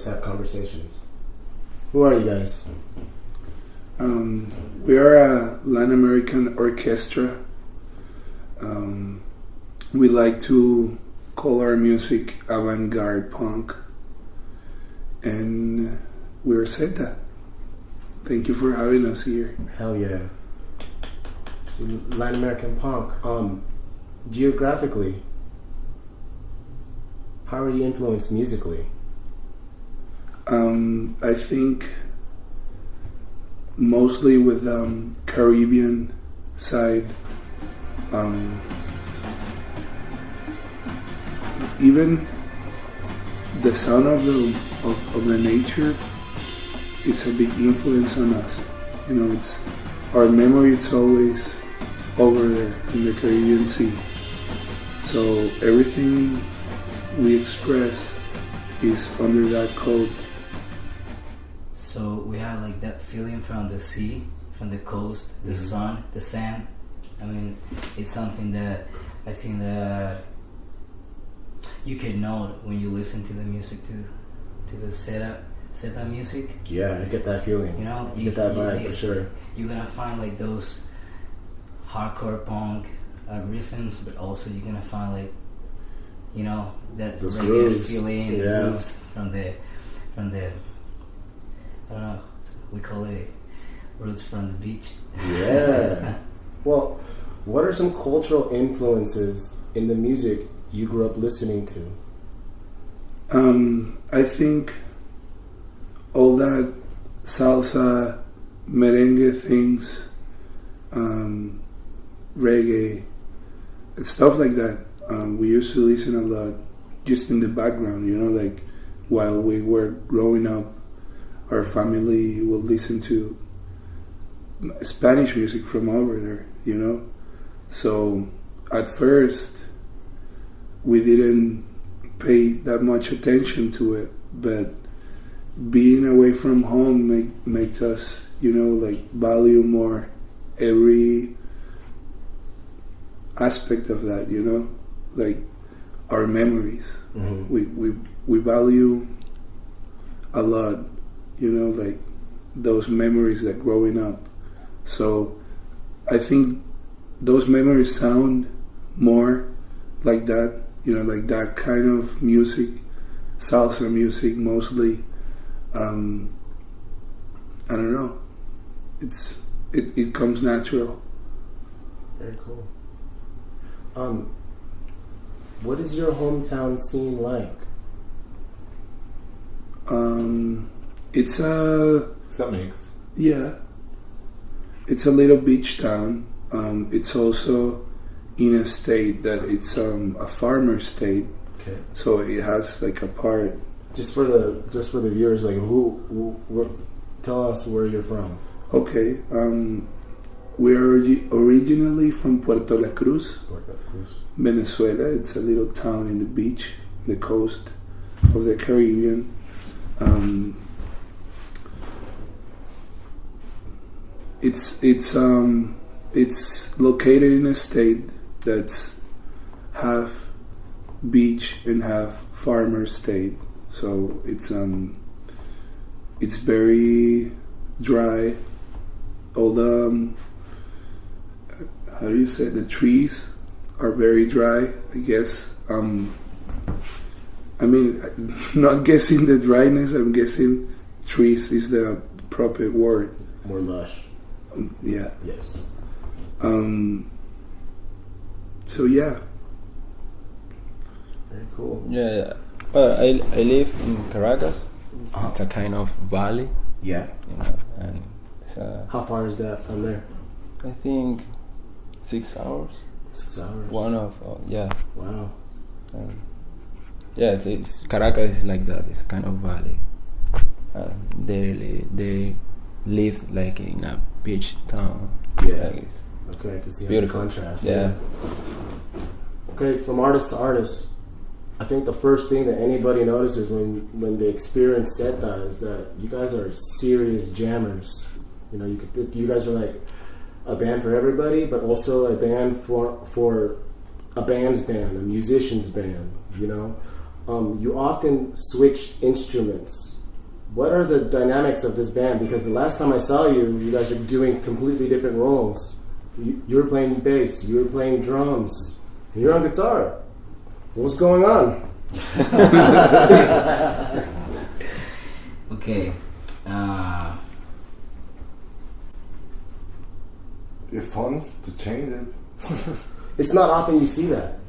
have conversations. Who are you guys? We are a Latin American orchestra. We like to call our music avant-garde punk. And we're Zeta. Thank you for having us here. Hell yeah. It's Latin American punk. Geographically, how are you influenced musically? I think mostly with Caribbean side. Even the sound of the nature, it's a big influence on us. You know, it's our memory. It's always over there in the Caribbean Sea. So everything we express is under that code. So we have like that feeling from the sea, from the coast, the sun, the sand. I mean, it's something that I think that you can know when you listen to the music, to the Zeta music. Yeah, I get that feeling. You know, you get that vibe for sure. You're gonna find like those hardcore punk rhythms, but also you're gonna find like, you know, that those reggae grooves. feeling, the grooves from the I don't know, we call it roots from the beach. Yeah. Well, what are some cultural influences in the music you grew up listening to? I think all that salsa, merengue things, reggae, stuff like that. We used to listen a lot just in the background, you know, like while we were growing up, our family would listen to Spanish music from over there, you know. So at first we didn't pay that much attention to it, but being away from home makes us, you know, like value more every aspect of that, you know, like our memories. We value a lot, you know, like those memories that growing up. So I think those memories sound more like that, you know, like that kind of music, salsa music mostly. I don't know. It comes natural. Very cool. What is your hometown scene like? It's a... That makes. Yeah. It's a little beach town. It's also in a state that it's a farmer state. Okay. So it has like a part. Just for the viewers, like who tell us where you're from. Okay. We're originally from Puerto La Cruz, Venezuela. It's a little town in the beach, the coast of the Caribbean. It's located in a state that's half beach and half farmer state. So it's very dry. All the how do you say, the trees are very dry, I guess. I mean, not guessing the dryness, I'm guessing trees is the proper word. More lush. Yeah. Yes. So yeah. Very cool. Yeah. Well, I live in Caracas. It's a kind of valley. Yeah. You know, and it's how far is that from there? I think 6 hours. 6 hours. Yeah. Wow. Yeah, it's Caracas is like that. It's kind of valley. They live like in a beach town. Yeah. Like it's okay, I can see beautiful. The contrast. Yeah. Okay, from artist to artist, I think the first thing that anybody notices when they experience Zeta is that you guys are serious jammers. You know, you guys are like a band for everybody, but also a band for a band's band, a musician's band. You know, you often switch instruments what are the dynamics of this band? Because the last time I saw you, you guys are doing completely different roles. You were playing bass, you were playing drums, and you're on guitar. What's going on? Okay. It's fun to change it. It's not often you see that.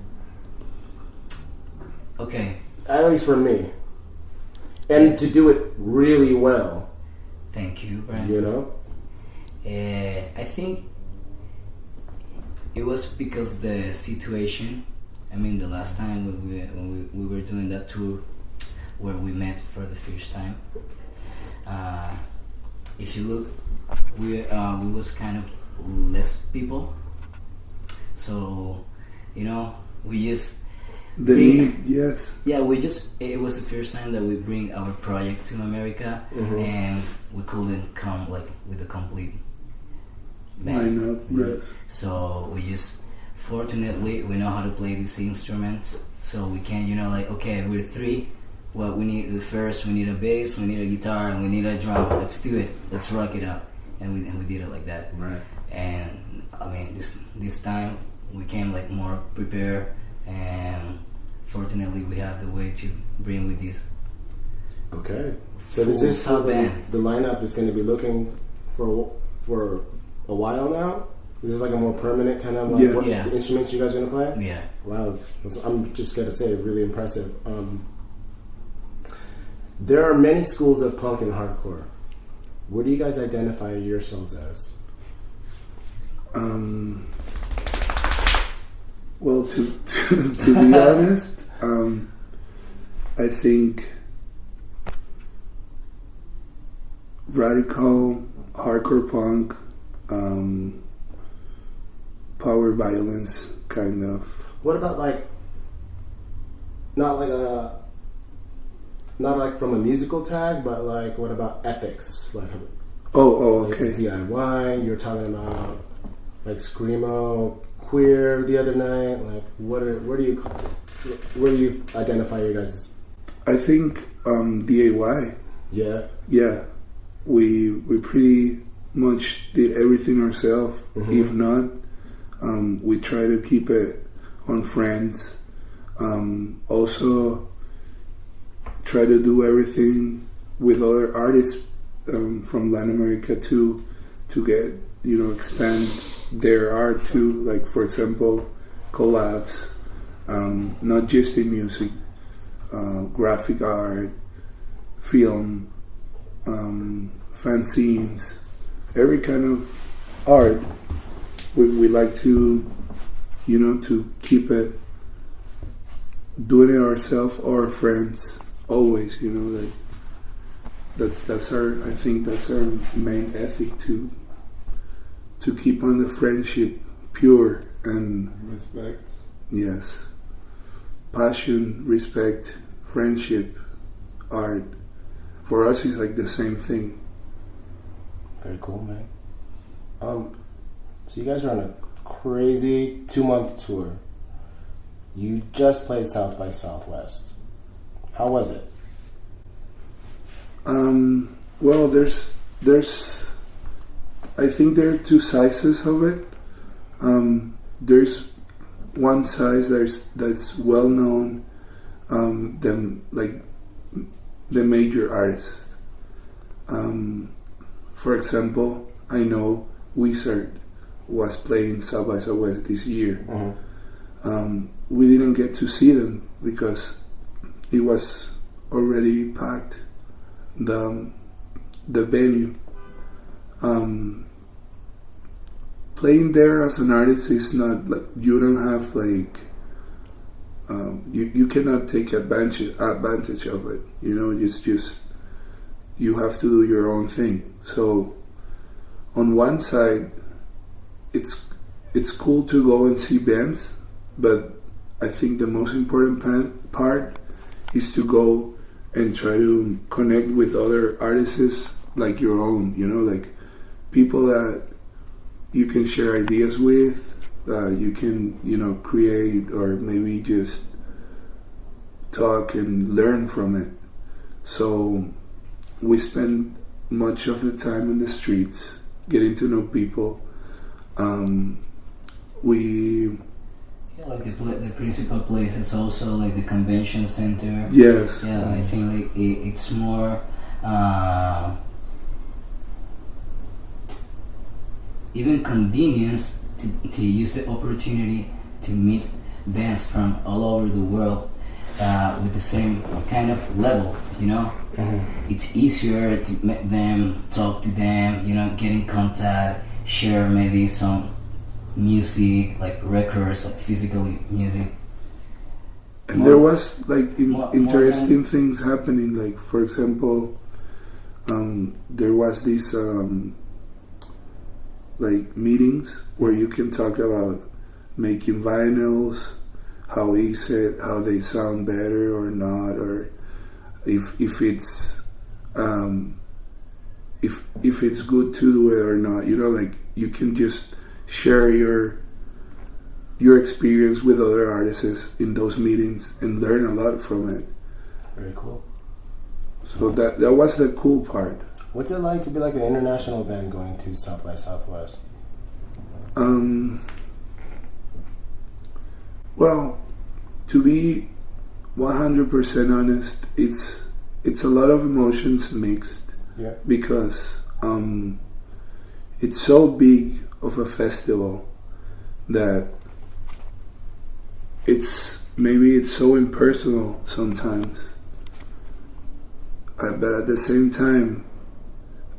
Okay. At least for me. And to do it really well. Thank you, Brian. You know? I think it was because the situation. I mean, the last time when we were doing that tour where we met for the first time. If you look, we was kind of less people. So, you know, we just The need, yes. Yeah, it was the first time that we bring our project to America, and we couldn't come like with a complete band. I know, yes. So we just, fortunately, we know how to play these instruments, so we can, you know, like, okay, we're three. Well, we need a bass, we need a guitar, and we need a drum. Let's do it. Let's rock it up, and we did it like that. Right. And I mean, this time we came like more prepared, and fortunately we have the way to bring with this. Okay. So is this how the lineup is going to be looking for a while now? Is this like a more permanent kind of like the instruments you guys are going to play? Yeah. Wow. I'm just going to say, really impressive. There are many schools of punk and hardcore. What do you guys identify yourselves as? Well, to be honest, I think radical hardcore punk, power violence, kind of. What about not from a musical tag, but like what about ethics? Like okay. DIY. You're talking about like screamo, queer the other night. Like where do you identify your guys? I think DIY. Yeah. Yeah, we pretty much did everything ourselves. If not, we try to keep it on friends. Also, try to do everything with other artists from Latin America to get, you know, expand their art too. Like, for example, collabs, not just in music, graphic art, film, fanzines, every kind of art. We like to, you know, to keep it, doing it ourselves or friends. Always, you know, that's our. I think that's our main ethic to keep on the friendship pure and respect. Yes, passion, respect, friendship, art. For us, it's like the same thing. Very cool, man. So you guys are on a crazy 2-month tour. You just played South by Southwest. How was it? Well, there's I think there are two sizes of it. There's one size that's well known, the major artists. For example, I know Wizard was playing South by Southwest this year. We didn't get to see them because it was already packed, the venue. Playing there as an artist is not like, you don't have like, you cannot take advantage of it. You know, it's just, you have to do your own thing. So on one side, it's cool to go and see bands, but I think the most important part is to go and try to connect with other artists like your own, you know, like people that you can share ideas with, you can, you know, create or maybe just talk and learn from it. So we spend much of the time in the streets, getting to know people. We Yeah, like the principal place is also like the convention center. yes, Yeah, I think like it's more even convenience to use the opportunity to meet bands from all over the world with the same kind of level, you know? It's easier to meet them, talk to them, you know, get in contact, share maybe some music, like records, like physical music. and there was like more interesting things happening. Like for example, there was this like meetings where you can talk about making vinyls, how they sound better or not, or if it's if it's good to do it or not. You know, like you can just share your experience with other artists in those meetings and learn a lot from it. Very cool. So that was the cool part. What's it like to be like an international band going to South by Southwest? Well, to be 100% honest, it's a lot of emotions mixed. Yeah. Because it's so big of a festival that it's so impersonal sometimes. But at the same time,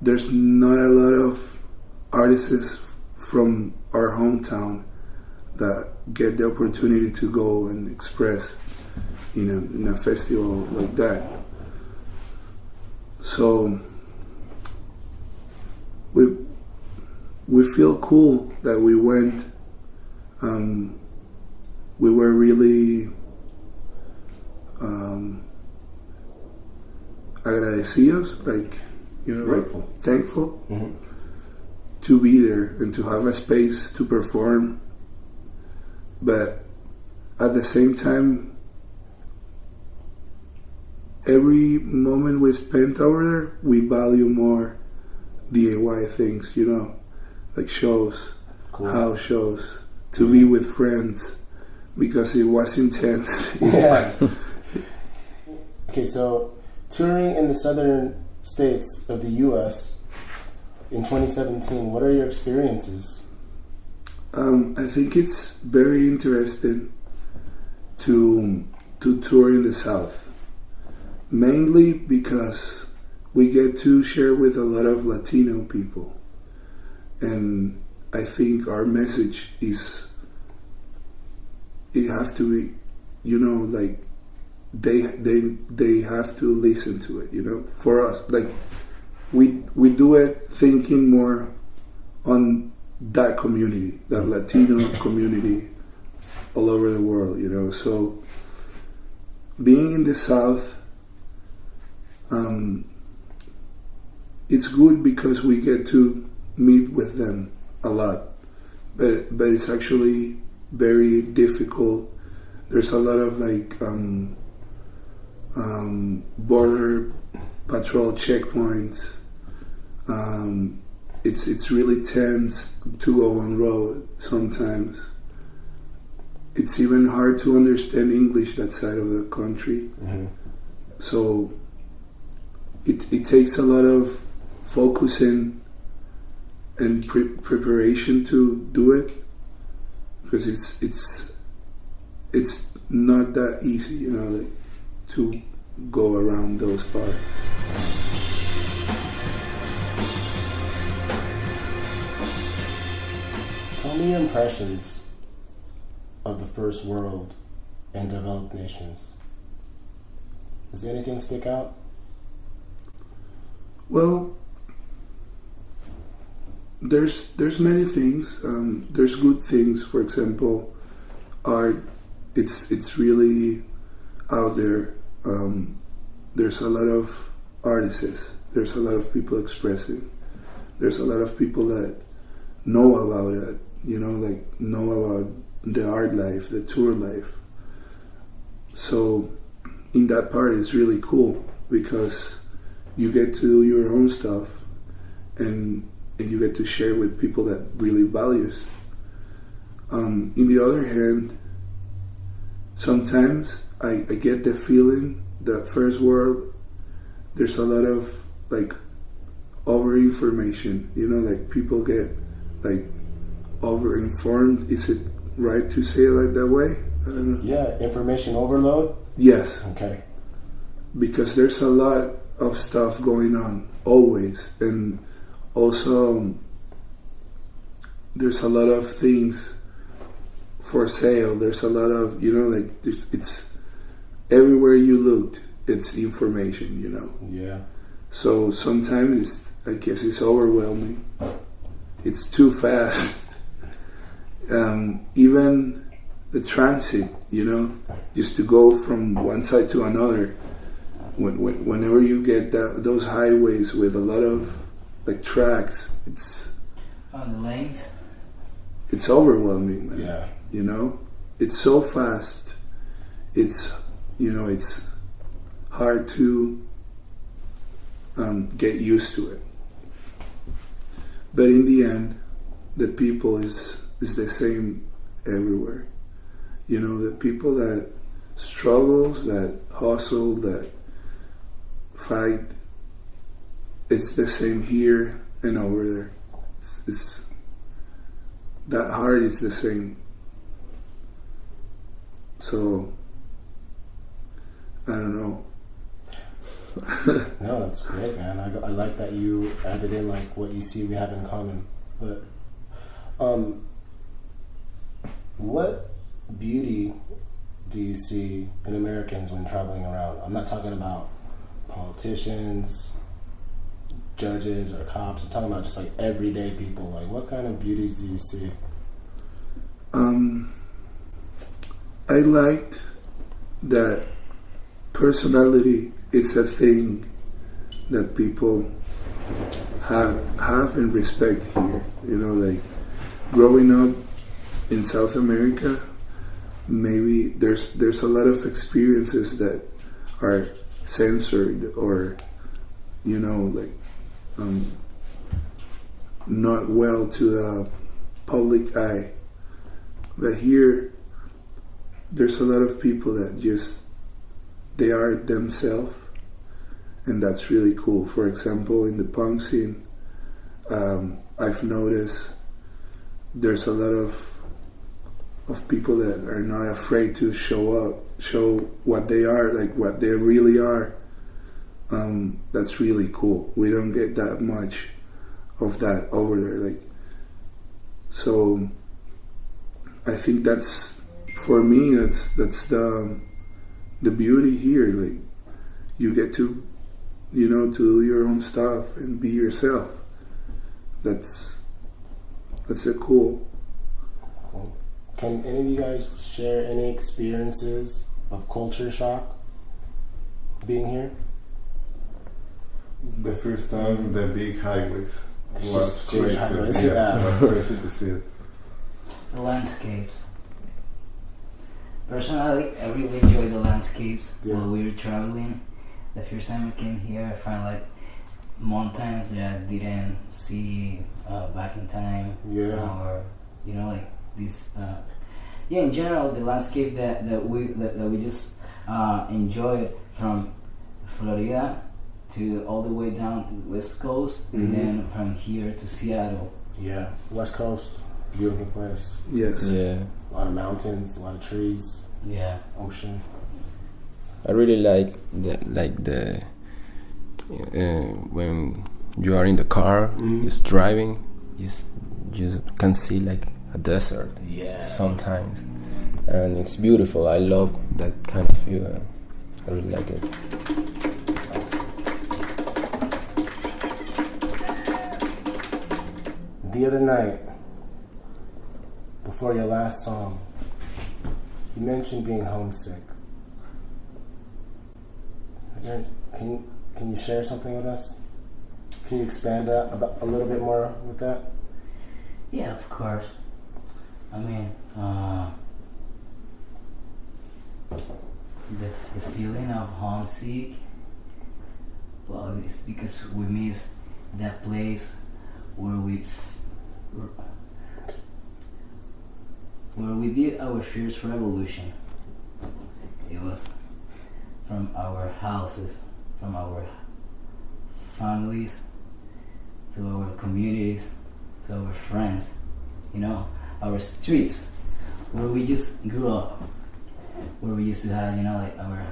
there's not a lot of artists from our hometown that get the opportunity to go and express, you know, in a festival like that. So we feel cool that we went. We were really agradecidos, like, you know, Grateful. like thankful to be there and to have a space to perform. But at the same time, every moment we spent over there, we value more DIY things, you know, like shows, Cool. house shows, to be with friends, because it was intense. Yeah. Okay, so touring in the southern states of the U.S. in 2017, what are your experiences? I think it's very interesting to tour in the South, mainly because we get to share with a lot of Latino people, and I think our message is, it has to be, you know, like they have to listen to it, you know. For us, like we do it thinking more on that community, that Latino community all over the world, you know. So being in the South, it's good because we get to meet with them a lot, but it's actually very difficult. There's a lot of like border patrol checkpoints. It's really tense to go on road sometimes. It's even hard to understand English that side of the country. So it takes a lot of focusing and preparation to do it, because it's not that easy, you know, like, to go around those parts. Tell me your impressions of the first world and developed nations. Does anything stick out? Well, there's many things. There's good things. For example, art. It's really out there. There's a lot of artists. There's a lot of people expressing. There's a lot of people that know about it. You know, like know about the art life, the tour life. So in that part, it's really cool because you get to do your own stuff, and you get to share with people that really values. In the other hand, sometimes I get the feeling that first world, there's a lot of like over information, like people get like over informed. Is it right to say it like that way? I don't know. Yeah, information overload? Yes. Okay. Because there's a lot of stuff going on always, and also there's a lot of things for sale. There's a lot of it's everywhere you looked, it's information. Yeah. So sometimes I guess it's overwhelming. It's too fast. Even the transit, just to go from one side to another. Whenever you get those highways with a lot of like tracks, it's on the lanes. It's overwhelming, man. Yeah. It's so fast. It's it's hard to get used to it. But in the end, the people is the same everywhere. The people that struggles, that hustle, that fight, it's the same here and over there. It's that heart is the same. So I don't know. No, that's great, man. I like that you added in like what you see we have in common. But what beauty do you see in Americans when traveling around? I'm not talking about politicians, judges, or cops. I'm talking about just like everyday people. Like, what kind of beauties do you see? I liked that personality is a thing that people have and respect here. Like growing up in South America, maybe there's a lot of experiences that are censored or not well to the public eye. But here there's a lot of people that just they are themselves, and that's really cool. For example, in the punk scene, I've noticed there's a lot of people that are not afraid to show what they are, like what they really are. That's really cool. We don't get that much of that over there. So I think that's, for me, that's the beauty here. Like, you get to to do your own stuff and be yourself. That's a cool. Can any of you guys share any experiences of culture shock being here? The first time, the big highways. It's was just huge crazy. highways, Yeah, yeah. it was crazy to see it. The landscapes. Personally, I really enjoy the landscapes while we were traveling. The first time I came here, I found like mountains that I didn't see back in time. Yeah. Or like this. In general, the landscape that we just enjoy from Florida to all the way down to the West Coast, and then from here to Seattle. Yeah, West Coast, beautiful place. Yes. Yeah. A lot of mountains, a lot of trees. Yeah. Ocean. I really like the when you are in the car, just driving, you can see like a desert. Yeah. Sometimes, and it's beautiful. I love that kind of view. I really like it. The other night, before your last song, you mentioned being homesick. Can you share something with us? Can you expand that a little bit more with that? Yeah, of course. I mean, the feeling of homesick Well, it's because we miss that place where we did our first revolution. It was from our houses, from our families, to our communities, to our friends, our streets, where we just grew up, where we used to have, like our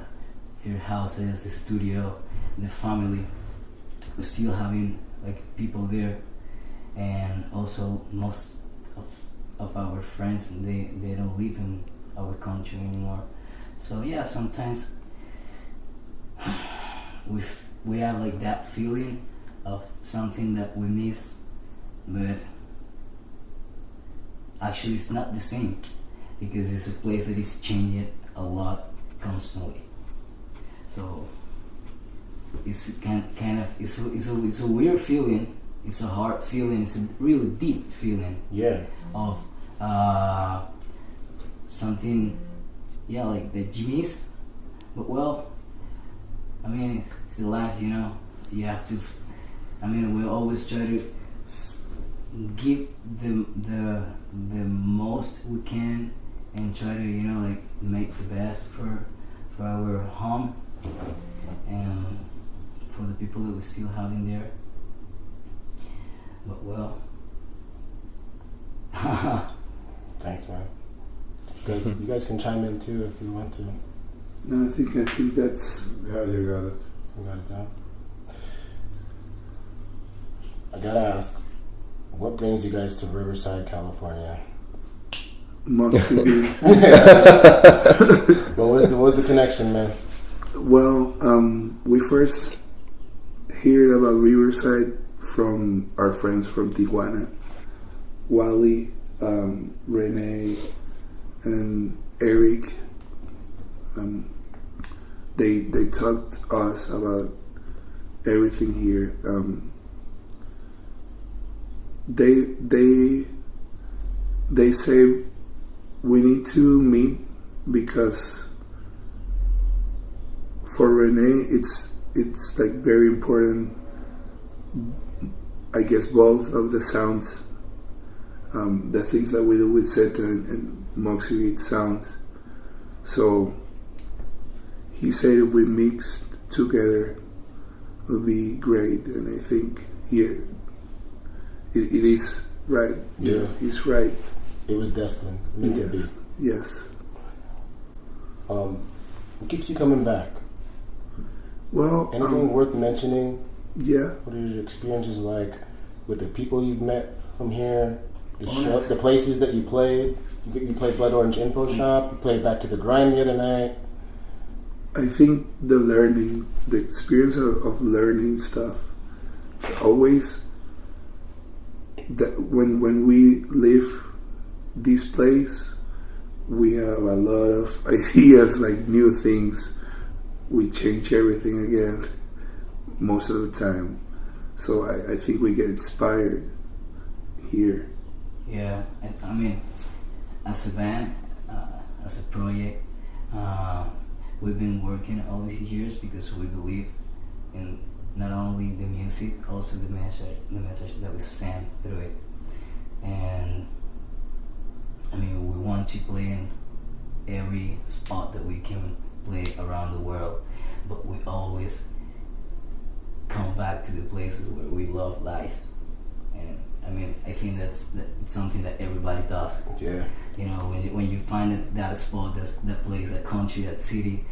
few houses, the studio, the family. We're still having like people there, and also most of our friends, they don't live in our country anymore. So yeah, sometimes we have like that feeling of something that we miss, but actually it's not the same, because it's a place that is changing a lot constantly. So it's kind of it's a weird feeling. It's a hard feeling. It's a really deep feeling. Yeah. Of something, yeah, like that you miss. But well, I mean, it's the life, You have to. I mean, we always try to give the most we can, and try to like make the best for our home and for the people that we still have in there. But well, thanks, man. You guys can chime in too if you want to. No, I think that's. Yeah, you got it. You got it down. I gotta ask, what brings you guys to Riverside, California? Moxie Beat. What was the connection, man? Well, we first heard about Riverside from our friends from Tijuana, Wally, Renee, and Eric. They talked to us about everything here. They say we need to meet because for Renee it's like very important. I guess both of the sounds, the things that we do with Zeta and Moxie Beat sounds. So he said if we mixed together, it would be great, and I think it is right. Yeah, he's right. It was destined, meant to be. Yes. What keeps you coming back? Well, anything worth mentioning? Yeah. What are your experiences like with the people you've met from here? The places that you played. You played Blood Orange Info Shop. You played Back to the Grind the other night. I think the experience of learning stuff. It's always that when we leave this place, we have a lot of ideas, like new things. We change everything again most of the time. So I think we get inspired here. Yeah, I mean, as a band, as a project, we've been working all these years because we believe in not only the music, also the message that we send through it. And I mean, we want to play in every spot that we can play around the world, but we always come back to the places where we love life. And I mean, I think it's something that everybody does. Yeah. When you find that spot, that place, that country, that city,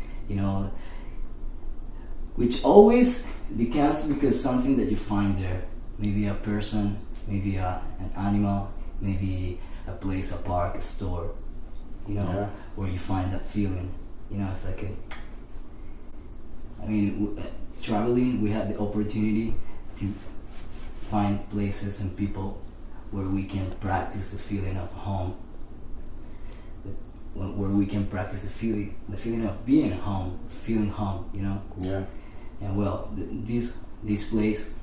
which always becomes because something that you find there, maybe a person, maybe an animal, maybe a place, a park, a store, where you find that feeling. It's like traveling, we had the opportunity to find places and people where we can practice the feeling of home, where we can practice the feeling of being home, feeling home, Yeah. And well, this place,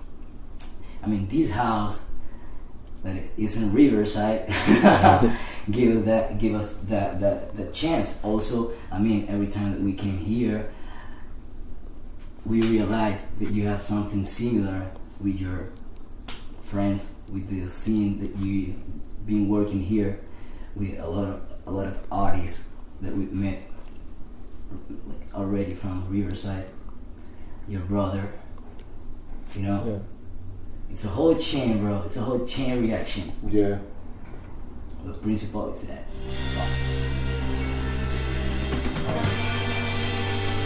this house that is in Riverside, give us that chance. Also, every time that we came here, we realized that you have something similar with your friends, with the scene that you been working here with a lot of artists that we met already from Riverside. Your brother, you know. Yeah. It's a whole chain, bro. It's a whole chain reaction. Yeah. The principle is that. It's awesome.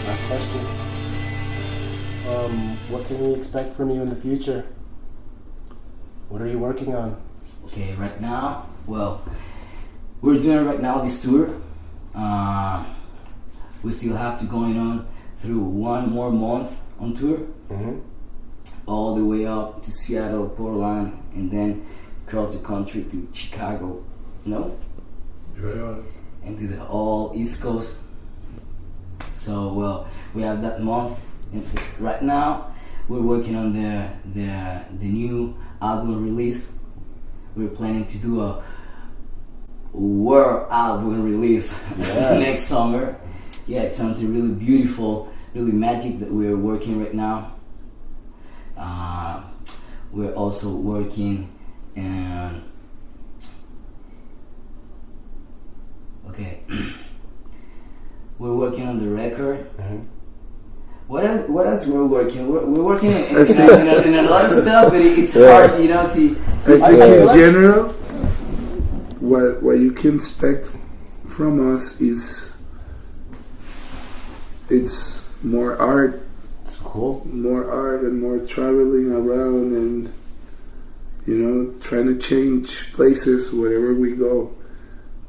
Last question. What can we expect from you in the future? What are you working on? Okay, right now, well, we're doing right now this tour. We still have to going on through one more month on tour, all the way up to Seattle, Portland, and then across the country to Chicago. No? Yeah. And to the all East Coast. So, well, we have that month. And right now, we're working on the new album release. We're planning to do a world album release next summer. Yeah, it's something really beautiful, really magic that we're working right now. We're also working and we're working on the record. What else we're working? We're working in a lot of stuff, but it's hard, you know, to. I think in general, what you can expect from us is it's more art. It's cool. More art and more traveling around and, you know, trying to change places wherever we go.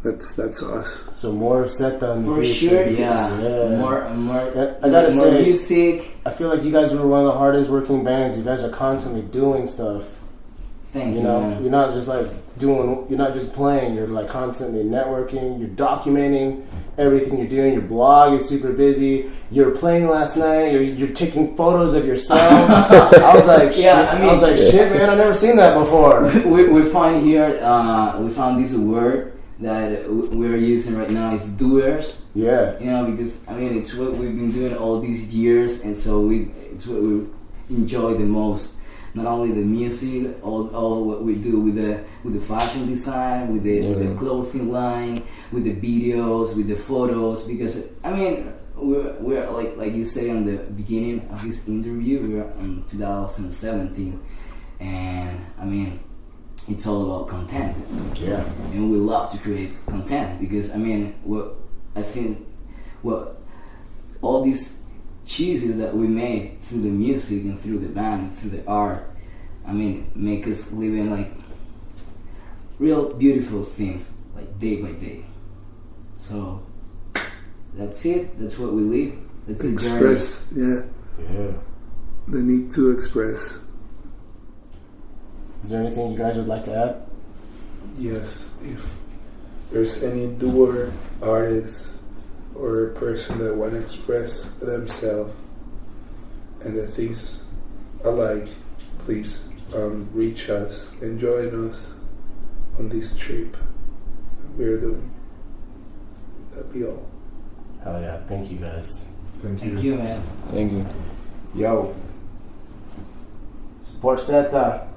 That's us. So more of Zeta in the For future. sure, yeah. More I gotta more say, music. I feel like you guys are one of the hardest working bands. You guys are constantly doing stuff. Thank you, You know, man. you're not just like you're not just playing. You're like constantly networking. You're documenting everything you're doing. Your blog is super busy. You're playing last night. You're taking photos of yourselves. I was like, shit, man, I've never seen that before. we find here, we found this word that we're using right now is doers. Yeah. You know, because I mean it's what we've been doing all these years, and so it's what we enjoy the most. Not only the music, all what we do with the fashion design, with the clothing line, with the videos, with the photos. Because I mean, we're like you say on the beginning of this interview, we're in 2017, and I mean, it's all about content. Yeah. And we love to create content because I mean, all these choices that we made through the music and through the band and through the art, I mean, make us live in like real beautiful things, like day by day. So that's it. That's what we live. That's the journey. Express, yeah. Yeah. The need to express. Is there anything you guys would like to add? Yes, if there's any doer, artist, or person that want to express themselves and the things alike, please reach us and join us on this trip that we're doing. That'd be all. Hell yeah. Thank you guys. Thank you. Thank you, man. Thank you. Yo. Support Zeta.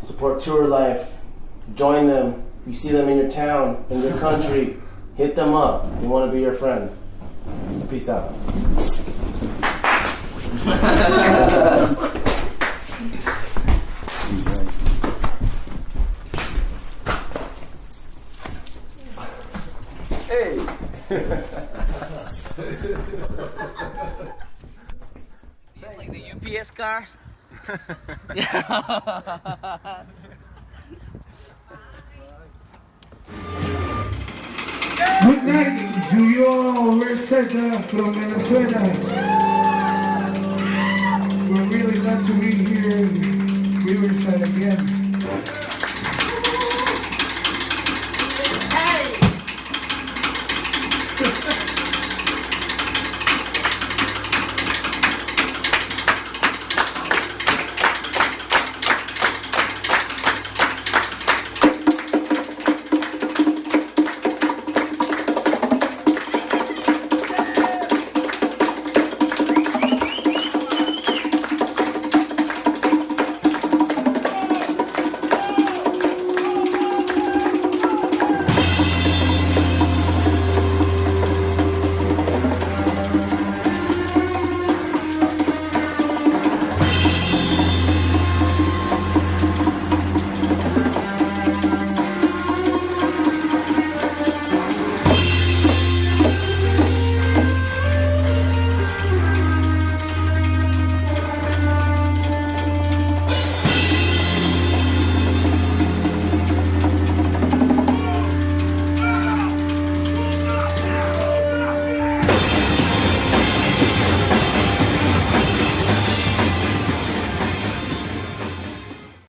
Support Tour Life. Join them. You see them in your town, in your country. Hit them up. They want to be your friend. Peace out. Hey! Like the UPS cars. Good night, to you all. We're Zeta from Venezuela. We're really glad to be here in Riverside again.